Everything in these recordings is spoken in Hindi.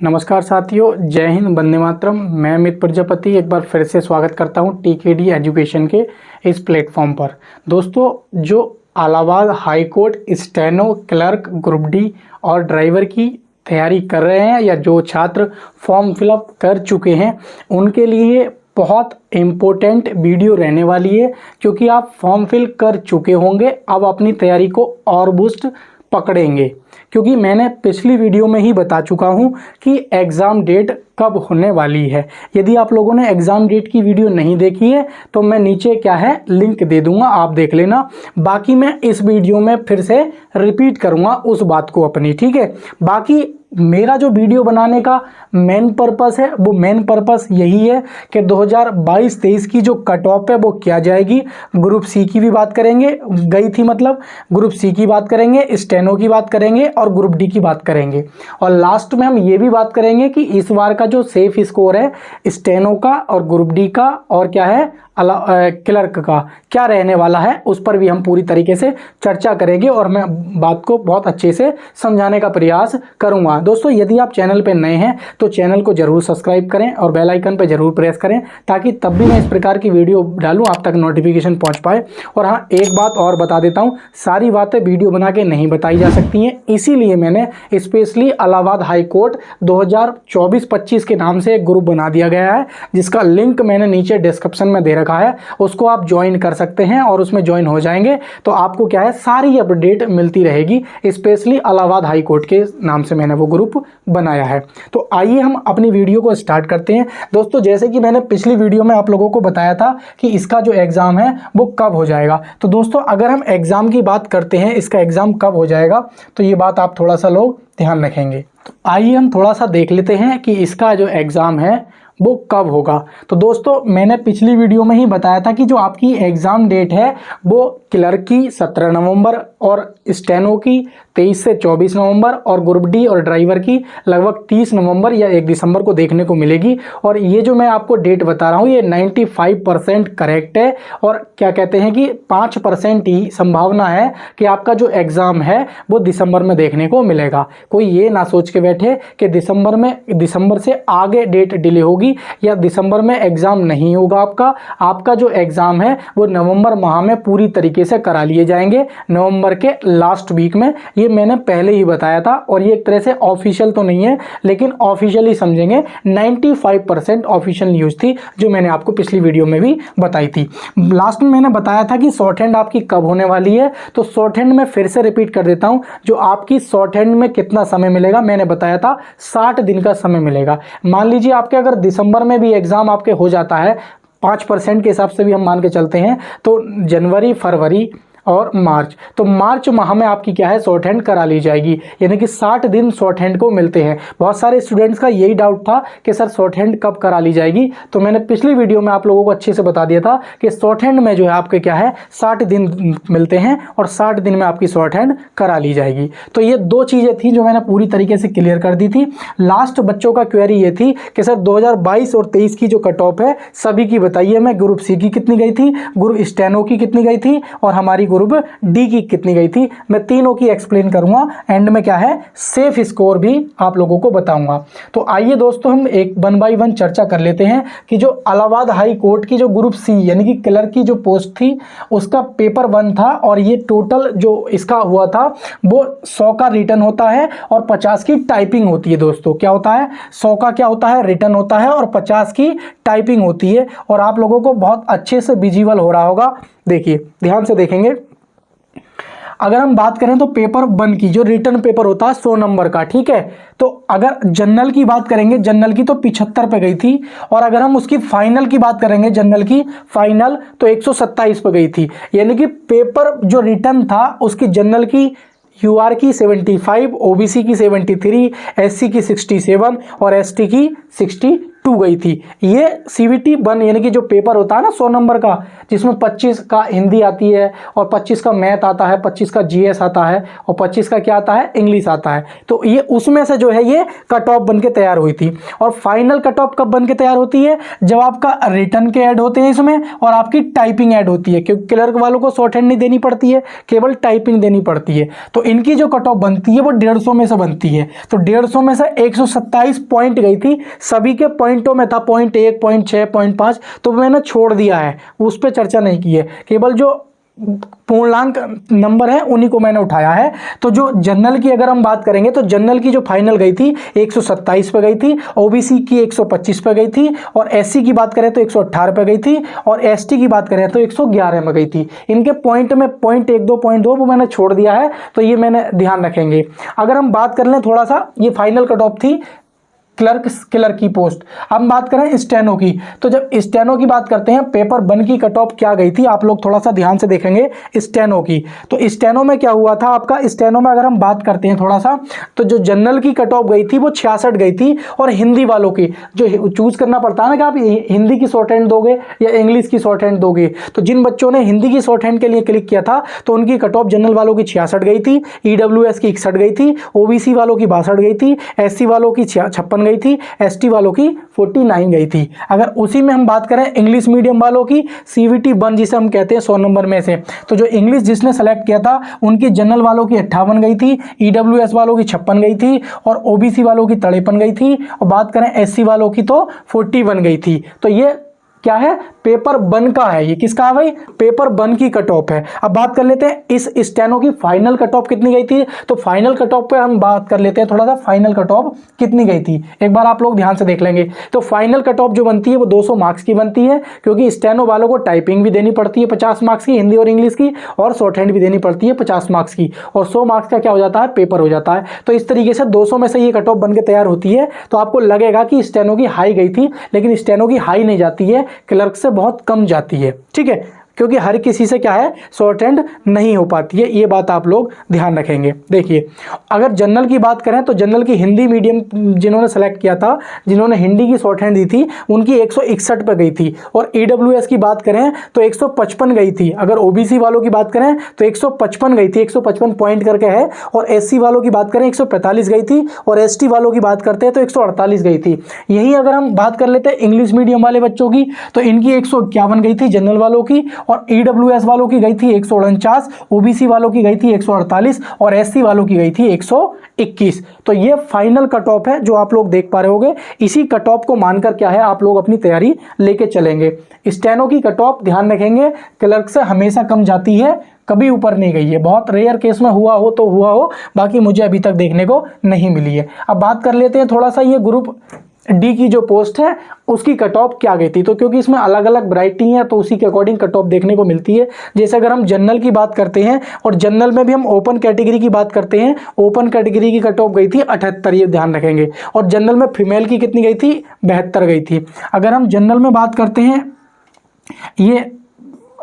नमस्कार साथियों, जय हिंद, वंदे मातरम। मैं अमित प्रजापति एक बार फिर से स्वागत करता हूं टीकेडी एजुकेशन के इस प्लेटफॉर्म पर। दोस्तों, जो Allahabad high court steno clerk group D और ड्राइवर की तैयारी कर रहे हैं या जो छात्र फॉर्म फिलअप कर चुके हैं उनके लिए बहुत इम्पोर्टेंट वीडियो रहने वाली है, क्योंकि आप फॉर्म फिल कर चुके होंगे, अब अपनी तैयारी को और बूस्ट पकड़ेंगे। क्योंकि मैंने पिछली वीडियो में ही बता चुका हूं कि एग्ज़ाम डेट कब होने वाली है। यदि आप लोगों ने एग्ज़ाम डेट की वीडियो नहीं देखी है तो मैं नीचे क्या है लिंक दे दूंगा, आप देख लेना। बाकी मैं इस वीडियो में फिर से रिपीट करूंगा उस बात को अपनी, ठीक है। बाकी मेरा जो वीडियो बनाने का मेन पर्पस है वो मेन पर्पस यही है कि 2022-23 की जो कट ऑफ है वो क्या जाएगी। ग्रुप सी की भी बात करेंगे, गई थी मतलब ग्रुप सी की बात करेंगे, स्टेनो की बात करेंगे और ग्रुप डी की बात करेंगे। और लास्ट में हम ये भी बात करेंगे कि इस बार का जो सेफ स्कोर है स्टेनो का और ग्रुप डी का और क्या है क्लर्क का क्या रहने वाला है, उस पर भी हम पूरी तरीके से चर्चा करेंगे और मैं बात को बहुत अच्छे से समझाने का प्रयास करूंगा। दोस्तों, यदि आप चैनल पे नए हैं तो चैनल को जरूर सब्सक्राइब करें और बेल आइकन पर जरूर प्रेस करें, ताकि तब भी मैं इस प्रकार की वीडियो डालूं आप तक नोटिफिकेशन पहुंच पाए। और हाँ, एक बात और बता देता हूं, सारी बातें वीडियो बना के नहीं बताई जा सकती हैं, इसीलिए मैंने स्पेशली इलाहाबाद हाई कोर्ट 2024-25 के नाम से एक ग्रुप बना दिया गया है, जिसका लिंक मैंने नीचे डिस्क्रिप्शन में दे रखा है। उसको आप ज्वाइन कर सकते हैं और उसमें ज्वाइन हो जाएंगे तो आपको क्या है सारी अपडेट मिलती रहेगी। स्पेशली इलाहाबाद हाई कोर्ट के नाम से मैंने वो ग्रुप बनाया है। तो आइए हम अपनी वीडियो को स्टार्ट करते हैं। दोस्तों, जैसे कि मैंने पिछली वीडियो में आप लोगों को बताया था कि इसका जो एग्ज़ाम है वो कब हो जाएगा। तो दोस्तों, अगर हम एग्ज़ाम की बात करते हैं, इसका एग्ज़ाम कब हो जाएगा, तो ये बात आप थोड़ा सा लोग ध्यान रखेंगे। तो आइए हम थोड़ा सा देख लेते हैं कि इसका जो एग्ज़ाम है वो कब होगा। तो दोस्तों, मैंने पिछली वीडियो में ही बताया था कि जो आपकी एग्ज़ाम डेट है वो क्लर्क की 17 नवंबर और स्टेनो की 23 से 24 नवंबर और ग्रुप डी और ड्राइवर की लगभग 30 नवंबर या 1 दिसंबर को देखने को मिलेगी। और ये जो मैं आपको डेट बता रहा हूँ ये 95% करेक्ट है। और क्या कहते हैं कि 5% ही संभावना है कि आपका जो एग्ज़ाम है वो दिसंबर में देखने को मिलेगा। कोई ये ना सोच के बैठे कि दिसंबर से आगे डेट डिले होगी या दिसंबर में एग्ज़ाम नहीं होगा। आपका जो एग्ज़ाम है वो नवंबर माह में पूरी तरीके से करा लिए जाएंगे, नवंबर के लास्ट वीक में। ये मैंने पहले ही बताया था और ये एक तरह से ऑफिशियल तो नहीं है, लेकिन ऑफिशियली समझेंगे। 95% ऑफिशियल न्यूज़ थी जो मैंने आपको पिछली वीडियो में भी बताई थी। लास्ट में मैंने बताया था कि शॉर्ट हैंड आपकी कब होने वाली है, तो शॉर्ट हैंड में फिर से रिपीट कर देता हूं। जो आपकी शॉर्ट हैंड में कितना समय मिलेगा, मैंने बताया था 60 दिन का समय मिलेगा। मान लीजिए आपके अगर दिसंबर में भी एग्ज़ाम आपके हो जाता है, 5% के हिसाब से भी हम मान के चलते हैं, तो जनवरी, फरवरी और मार्च, तो मार्च माह में आपकी क्या है शॉर्ट हैंड करा ली जाएगी। यानी कि 60 दिन शॉर्ट हैंड को मिलते हैं। बहुत सारे स्टूडेंट्स का यही डाउट था कि सर शॉर्ट हैंड कब करा ली जाएगी, तो मैंने पिछली वीडियो में आप लोगों को अच्छे से बता दिया था कि शॉर्ट हैंड में जो है आपके क्या है 60 दिन मिलते हैं और 60 दिन में आपकी शॉर्ट हैंड करा ली जाएगी। तो ये दो चीज़ें थी जो मैंने पूरी तरीके से क्लियर कर दी थी। लास्ट बच्चों का क्वेरी ये थी कि सर 2022 और 23 की जो कट ऑफ है सभी की बताइए। मैं ग्रुप सी की कितनी गई थी, ग्रुप स्टेनो की कितनी गई थी और हमारी ग्रुप डी की कितनी गई थी, मैं तीनों की एक्सप्लेन करूंगा। एंड में क्या है सेफ स्कोर भी आप लोगों को बताऊंगा। तो आइए दोस्तों, हम एक 1 बाय 1 चर्चा कर लेते हैं कि जो इलाहाबाद हाई कोर्ट की जो ग्रुप सी यानी कि क्लर्क की जो पोस्ट थी उसका पेपर 1 था और ये टोटल जो इसका हुआ था वो 100 का रिटर्न होता है और 50 की टाइपिंग होती है। दोस्तों, क्या होता है 100 का क्या होता है रिटर्न होता है और 50 की टाइपिंग होती है। और आप लोगों को बहुत अच्छे से विजिबल हो रहा होगा, देखिए ध्यान से देखेंगे। अगर हम बात करें तो पेपर 1 की जो रिटर्न पेपर होता है 100 नंबर का, ठीक है। तो अगर जनरल की बात करेंगे, जनरल की तो 75 पे गई थी। और अगर हम उसकी फाइनल की बात करेंगे, जनरल की फाइनल तो 127 पे गई थी। यानी कि पेपर जो रिटर्न था उसकी जनरल की यूआर की 75, ओबीसी की 73, एससी की 67 और एसटी की 62 2 गई थी। ये CVT 1 यानी कि जो पेपर होता है ना 100 नंबर का, जिसमें 25 का हिंदी आती है और 25 का मैथ आता है, 25 का GS आता है और 25 का क्या आता है, इंग्लिश आता है। तो ये उसमें से जो है ये कट ऑफ बन के तैयार हुई थी। और फाइनल कट ऑफ कब बन के तैयार होती है, जब आपका रिटर्न के ऐड होते हैं इसमें और आपकी टाइपिंग ऐड होती है, क्योंकि क्लर्क वालों को शॉर्ट हैंड नहीं देनी पड़ती है, केवल टाइपिंग देनी पड़ती है। तो इनकी जो कट ऑफ बनती है वो 150 में से बनती है। तो 150 में से 127 पॉइंट गई थी, सभी के पॉइंटों में था 0.1, 0.6, 0.5, तो मैंने छोड़ दिया है, उस पर चर्चा नहीं की है, केवल जो पूर्णांक नंबर है उन्हीं को मैंने उठाया है। तो जो जनरल की अगर हम बात करेंगे तो जनरल की जो फाइनल गई थी 127 पे गई थी, ओबीसी की 125 पे गई थी, और एससी की बात करें तो 118 पे गई थी, और एसटी की बात करें तो 111 में गई थी। इनके पॉइंट में 0.1, 2.2 वो मैंने छोड़ दिया है, तो ये मैंने ध्यान रखेंगे। अगर हम बात कर लें थोड़ा सा, ये फाइनल कट ऑफ थी क्लर्क की पोस्ट। हम बात करें स्टेनो की, तो जब स्टेनो की बात करते हैं पेपर 1 की कट ऑफ क्या गई थी, आप लोग थोड़ा सा ध्यान से देखेंगे स्टेनो की। तो स्टेनो में क्या हुआ था आपका, स्टेनो में अगर हम बात करते हैं थोड़ा सा, तो जो जनरल की कट ऑफ गई थी वो 66 गई थी, और हिंदी वालों की जो चूज करना पड़ता है ना कि आप हिंदी की शॉर्ट हैंड दोगे या इंग्लिश की शॉर्ट हैंड दोगे, तो जिन बच्चों ने हिंदी की शॉर्ट हैंड के लिए क्लिक किया था तो उनकी कट ऑफ जनरल वालों की 66 गई थी, ईडब्ल्यूएस की 61 गई थी, ओबीसी वालों की 62 गई थी, एससी वालों की 56 गई थी, एसटी वालों की 49 गई थी। अगर उसी में हम बात करें इंग्लिश मीडियम वालों की, CVT 1 जिसे हम कहते हैं 100 नंबर में से, तो जो इंग्लिश जिसने सेलेक्ट किया था उनकी जनरल वालों की 58 गई थी, ईडब्ल्यूएस वालों की 56 गई थी, और ओबीसी वालों की 53 गई थी, और बात करें एससी वालों की तो 41 गई थी। तो ये क्या है, पेपर 1 का है। ये किसका है भाई, पेपर 1 की कट ऑफ है। अब बात कर लेते हैं इस स्टेनो की फाइनल कट ऑफ कितनी गई थी, तो फाइनल कट ऑफ पे हम बात कर लेते हैं थोड़ा सा, फाइनल कट ऑफ कितनी गई थी एक बार आप लोग ध्यान से देख लेंगे। तो फाइनल कट ऑफ जो बनती है वो 200 मार्क्स की बनती है, क्योंकि स्टेनो वालों को टाइपिंग भी देनी पड़ती है 50 मार्क्स की, हिंदी और इंग्लिश की, और शॉर्ट हैंड भी देनी पड़ती है 50 मार्क्स की, और 100 मार्क्स का क्या हो जाता है, पेपर हो जाता है। तो इस तरीके से 200 में से ये कट ऑफ बन के तैयार होती है। तो आपको लगेगा कि स्टेनो की हाई गई थी, लेकिन स्टेनो की हाई नहीं जाती है, क्लर्क से बहुत कम जाती है, ठीक है, क्योंकि हर किसी से क्या है, शॉर्ट हैंड नहीं हो पाती है। ये बात आप लोग ध्यान रखेंगे। देखिए अगर जनरल की बात करें तो जनरल की हिंदी मीडियम जिन्होंने सेलेक्ट किया था, जिन्होंने हिंदी की शॉर्ट हैंड दी थी, उनकी 161 पे गई थी, और ईडब्ल्यूएस की बात करें तो 155 गई थी। अगर ओबीसी वालों की बात करें तो 155 गई थी, 155 पॉइंट करके है, और एससी वालों की बात करें 145 गई थी, और एसटी वालों की बात करते हैं तो 148 गई थी। यही अगर हम बात कर लेते हैं इंग्लिश मीडियम वाले बच्चों की, तो इनकी 151 गई थी जनरल वालों की, और ईडब्ल्यूएस वालों की गई थी 149, ओबीसी वालों की गई थी 148, और एससी वालों की गई थी 121। तो ये फाइनल कट ऑफ है जो आप लोग देख पा रहे होंगे। इसी कट ऑफ को मानकर क्या है, आप लोग अपनी तैयारी लेके चलेंगे। स्टेनो की कट ऑफ ध्यान रखेंगे, क्लर्क से हमेशा कम जाती है, कभी ऊपर नहीं गई है। बहुत रेयर केस में हुआ हो तो हुआ हो, बाकी मुझे अभी तक देखने को नहीं मिली है। अब बात कर लेते हैं थोड़ा सा ये ग्रुप डी की जो पोस्ट है उसकी कट ऑफ क्या गई थी, तो क्योंकि इसमें अलग अलग वैरायटी है तो उसी के अकॉर्डिंग कट ऑफ देखने को मिलती है। जैसे अगर हम जनरल की बात करते हैं, और जनरल में भी हम ओपन कैटेगरी की बात करते हैं, ओपन कैटेगरी की कट ऑफ गई थी 78, ये ध्यान रखेंगे। और जनरल में फीमेल की कितनी गई थी, 72 गई थी। अगर हम जनरल में बात करते हैं, ये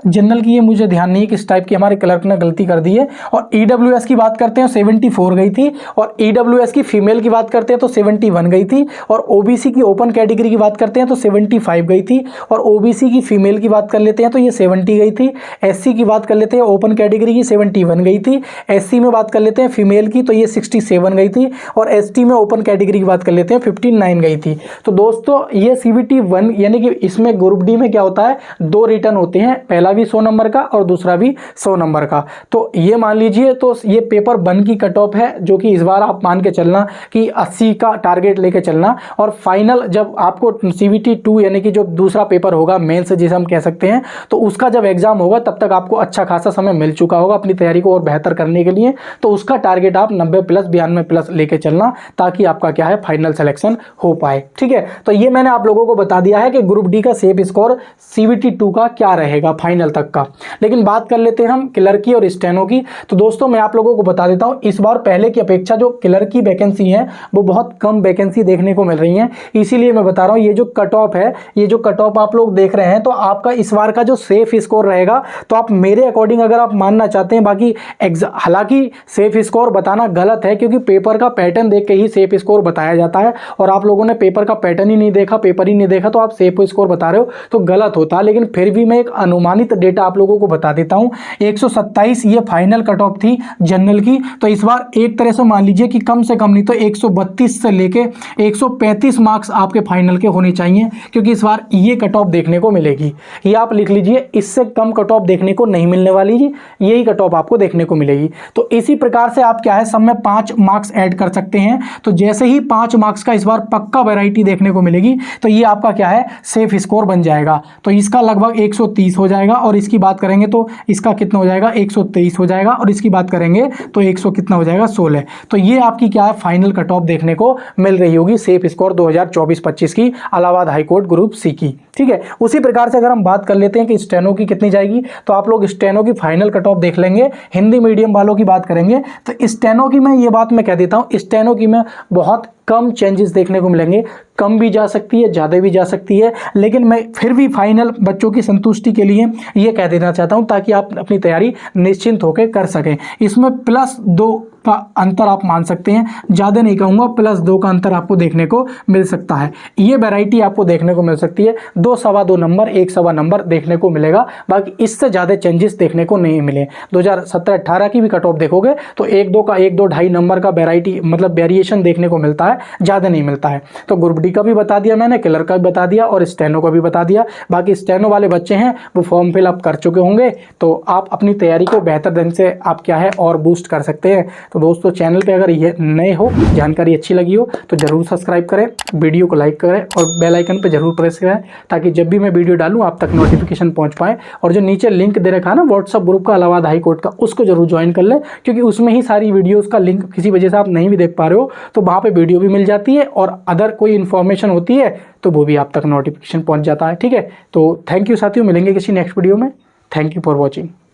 जनरल की ये मुझे ध्यान नहीं है किस टाइप की हमारे क्लर्क ने गलती कर दी है। और ईडब्ल्यूएस की बात करते हैं 74 गई थी, और ईडब्ल्यूएस की फीमेल की बात करते हैं तो 71 गई थी, और ओबीसी की ओपन कैटेगरी की बात करते हैं तो 75 गई थी, और ओबीसी की फीमेल की बात कर लेते हैं तो ये 70 गई थी। एससी की बात कर लेते हैं ओपन कैटेगरी की 71 गई थी। एससी में बात कर लेते हैं फीमेल की तो ये 67 गई थी, और एसटी में ओपन कैटेगरी की बात कर लेते हैं 59 गई थी। तो दोस्तों ये CVT 1 यानी कि इसमें ग्रुप डी में क्या होता है, 2 रिटर्न होते हैं, पहला भी 100 नंबर का और दूसरा भी 100 नंबर का। तो ये मान लीजिए, तो ये पेपर 1 की कट ऑफ है, जो कि इस बार आप मान के चलना कि 80 का टारगेट लेके चलना। और फाइनल जब आपको CVT 2 यानी कि जो दूसरा पेपर होगा मेंस जिसे हम कह सकते हैं, तो उसका जब एग्जाम होगा तब तक आपको अच्छा खासा समय मिल चुका होगा अपनी तैयारी को और बेहतर करने के लिए। तो उसका टारगेट आप 90 प्लस 92 प्लस लेके चलना, ताकि आपका क्या है, फाइनल सिलेक्शन हो पाए, ठीक है। तो ये मैंने आप लोगों को बता दिया है कि ग्रुप डी का सेफ स्कोर CVT 2 का क्या रहेगा फाइनल फाइनल तक का। लेकिन बात कर लेते हैं हम क्लर्क की और स्टेनो की। तो दोस्तों मैं आप लोगों को बता देता हूं, इस बार पहले की अपेक्षा जो क्लर्क की वैकेंसी है वो बहुत कम वैकेंसी देखने को मिल रही है। इसीलिए मैं बता रहा हूं, ये जो कट ऑफ है, ये जो कट ऑफ आप लोग देख रहे हैं, तो आपका इस बार का जो सेफ स्कोर रहेगा, तो आप मेरे अकॉर्डिंग अगर आप मानना चाहते हैं, बाकी हालांकि सेफ स्कोर बताना गलत है क्योंकि पेपर का पैटर्न देख के ही सेफ स्कोर बताया जाता है, और आप लोगों ने पेपर का पैटर्न ही नहीं देखा, पेपर ही नहीं देखा, तो आप सेफ स्कोर बता रहे हो तो गलत होता है। लेकिन फिर भी मैं एक अनुमानित डेटा आप लोगों को बता देता हूं, 127 ये फाइनल कट ऑफ थी जनरल की। तो इस बार एक तरह से मान लीजिए कि कम से कम नहीं तो 132 से लेके 135 मार्क्स आपके फाइनल के होने चाहिए, क्योंकि इस बार ये कट ऑफ देखने को मिलेगी। ये आप लिख लीजिए, इससे कम कट ऑफ देखने को नहीं मिलने वाली जी, यही कट ऑफ आपको देखने को मिलेगी। तो इसी प्रकार से आप क्या है, सब में 5 मार्क्स ऐड कर सकते हैं। तो जैसे ही 5 मार्क्स का इस बार पक्का वैरायटी देखने को मिलेगी, तो ये आपका क्या है, सेफ स्कोर बन जाएगा। तो इसका लगभग 130 हो जाएगा, और इसकी बात करेंगे तो इसका कितना हो जाएगा, 123 हो जाएगा, और इसकी बात करेंगे तो 100 कितना हो जाएगा, 16। तो ये आपकी क्या है, फाइनल कट ऑफ देखने को मिल रही होगी सेफ स्कोर 2024-25 की इलाहाबाद हाईकोर्ट ग्रुप सी की। ठीक है, उसी प्रकार से अगर हम बात कर लेते हैं कि स्टेनो की कितनी जाएगी, तो आप लोग स्टेनो की फाइनल कट ऑफ देख लेंगे। हिंदी मीडियम वालों की बात करेंगे तो स्टेनो की मैं ये बात मैं कह देता हूं, स्टेनो की मैं बहुत कम चेंजेस देखने को मिलेंगे, कम भी जा सकती है, ज़्यादा भी जा सकती है, लेकिन मैं फिर भी फाइनल बच्चों की संतुष्टि के लिए ये कह देना चाहता हूं ताकि आप अपनी तैयारी निश्चिंत होकर कर सकें। इसमें +2 का अंतर आप मान सकते हैं, ज़्यादा नहीं कहूँगा, +2 का अंतर आपको देखने को मिल सकता है। ये वैरायटी आपको देखने को मिल सकती है, 2 सवा 2 नंबर, 1 सवा नंबर देखने को मिलेगा, बाकी इससे ज़्यादा चेंजेस देखने को नहीं मिले। 2017-18 की भी कट ऑफ देखोगे तो 1-2 का 1-2 ढाई नंबर का वैरायटी मतलब वेरिएशन देखने को मिलता है, ज़्यादा नहीं मिलता है। तो ग्रुप डी का भी बता दिया मैंने, क्लर्क का भी बता दिया और स्टेनो का भी बता दिया। बाकी स्टेनो वाले बच्चे हैं वो फॉर्म फिलअप कर चुके होंगे, तो आप अपनी तैयारी को बेहतर ढंग से आप क्या है और बूस्ट कर सकते हैं। तो दोस्तों चैनल पे अगर ये नए हो, जानकारी अच्छी लगी हो तो जरूर सब्सक्राइब करें, वीडियो को लाइक करें और बेल आइकन पे जरूर प्रेस करें, ताकि जब भी मैं वीडियो डालूं आप तक नोटिफिकेशन पहुंच पाए। और जो नीचे लिंक दे रखा है ना व्हाट्सएप ग्रुप का इलाहाबाद हाई कोर्ट का, उसको जरूर ज्वाइन कर लें, क्योंकि उसमें ही सारी वीडियोज़ का लिंक किसी वजह से आप नहीं भी देख पा रहे हो तो वहाँ पर वीडियो भी मिल जाती है, और अदर कोई इन्फॉर्मेशन होती है तो वो भी आप तक नोटिफिकेशन पहुंच जाता है। ठीक है, तो थैंक यू साथियों, मिलेंगे किसी नेक्स्ट वीडियो में। Thank you for watching.